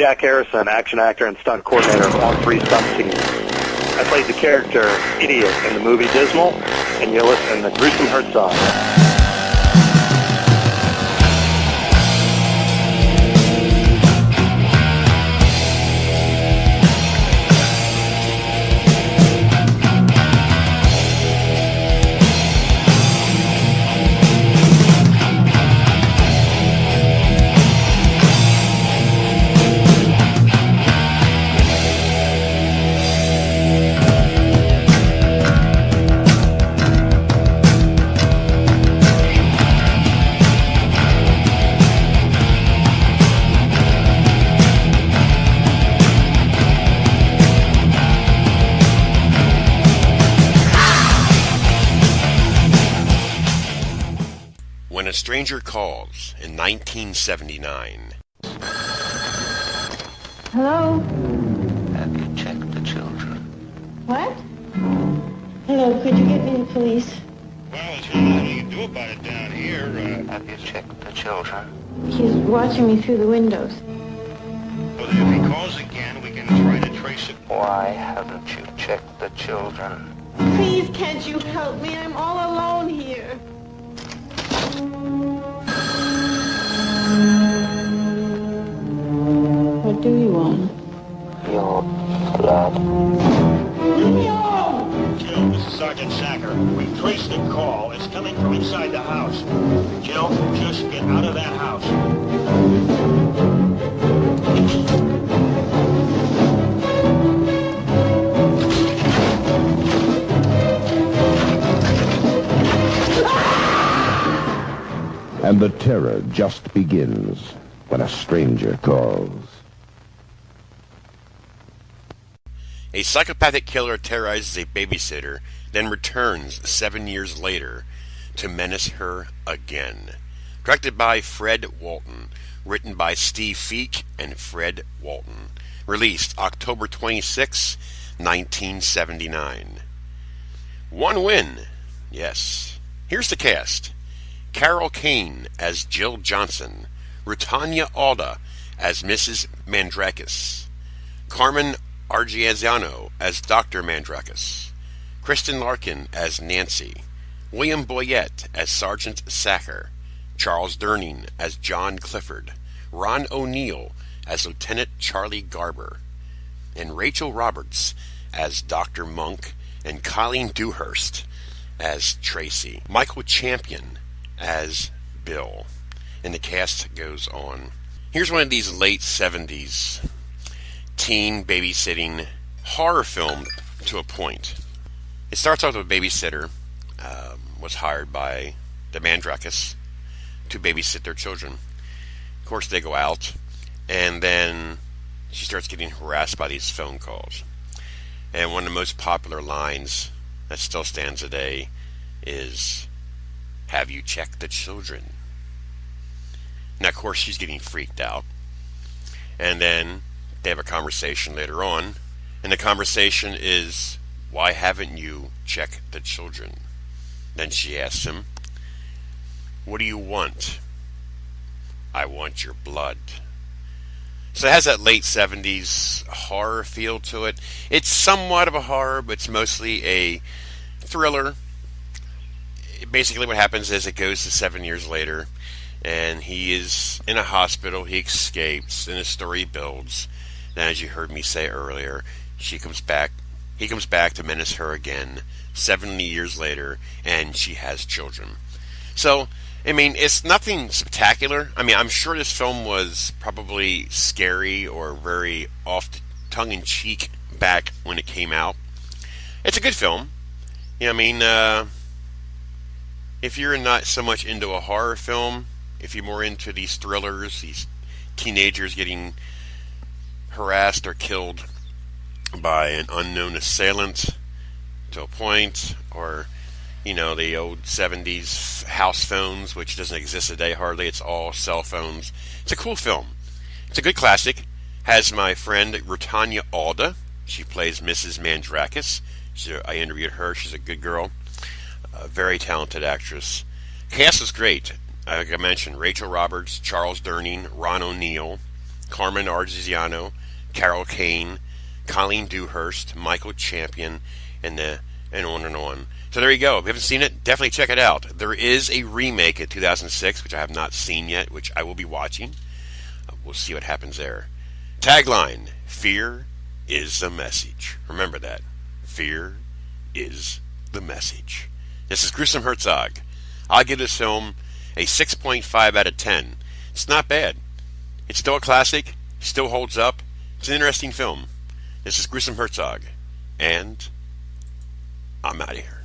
Jack Harrison, action actor and stunt coordinator on 3 stunt teams. I played the character Idiot in the movie Dismal, and you listen to Gruesome Hurt Song. When a Stranger Calls in 1979. Hello? Have you checked the children? What? Hello, could you get me the police? Well, there's really nothing you can do about it down here. Have you checked the children? He's watching me through the windows. Well, if he calls again, we can try to trace it. Why haven't you checked the children? Please, can't you help me? I'm all alone here. What do you want? Your blood. Jill, this is Sergeant Sacker. We've traced the call. It's coming from inside the house. Jill, just get out of that house. And the terror just begins when a stranger calls. A psychopathic killer terrorizes a babysitter, then returns 7 years later to menace her again. Directed by Fred Walton. Written by Steve Feek and Fred Walton. Released October 26, 1979. One win. Yes. Here's the cast. Carol Kane as Jill Johnson, Rutanya Alda as Mrs. Mandrakis, Carmen Argiziano as Dr. Mandrakis, Kristen Larkin as Nancy, William Boyette as Sergeant Sacker, Charles Durning as John Clifford, Ron O'Neill as Lieutenant Charlie Garber, and Rachel Roberts as Dr. Monk, and Colleen Dewhurst as Tracy. Michael Champion as Bill. And the cast goes on. Here's one of these late 70s teen babysitting horror film to a point. It starts off with a babysitter was hired by the Mandrakis to babysit their children. Of course, they go out, and then she starts getting harassed by these phone calls. And one of the most popular lines that still stands today is, "Have you checked the children?" Now, of course, she's getting freaked out. And then they have a conversation later on. And the conversation is, "Why haven't you checked the children?" Then she asks him, "What do you want?" "I want your blood." So it has that late 70s horror feel to it. It's somewhat of a horror, but it's mostly a thriller. Basically what happens is it goes to 7 years later, and he is in a hospital. He escapes, and the story builds. And as you heard me say earlier, he comes back to menace her again 70 years later, and she has children. So, I mean, it's nothing spectacular. I mean, I'm sure this film was probably scary or very off tongue-in-cheek back when it came out. It's a good film. You know, I mean, if you're not so much into a horror film, if you're more into these thrillers, these teenagers getting harassed or killed by an unknown assailant to a point, or, you know, the old 70s house phones, which doesn't exist today hardly. It's all cell phones. It's a cool film. It's a good classic. Has my friend Rutanya Alda. She plays Mrs. Mandrakis. I interviewed her. She's a good girl. A very talented actress. Cast is great. Like I mentioned, Rachel Roberts, Charles Durning, Ron O'Neill, Carmen Arziano, Carol Kane, Colleen Dewhurst, Michael Champion, and on and on. So there you go. If you haven't seen it, definitely check it out. There is a remake in 2006, which I have not seen yet, which I will be watching. We'll see what happens there. Tagline: Fear is the message. Remember that. Fear is the message. This is Gruesome Herzog. I'll give this film a 6.5 out of 10. It's not bad. It's still a classic. Still holds up. It's an interesting film. This is Gruesome Herzog. And I'm out of here.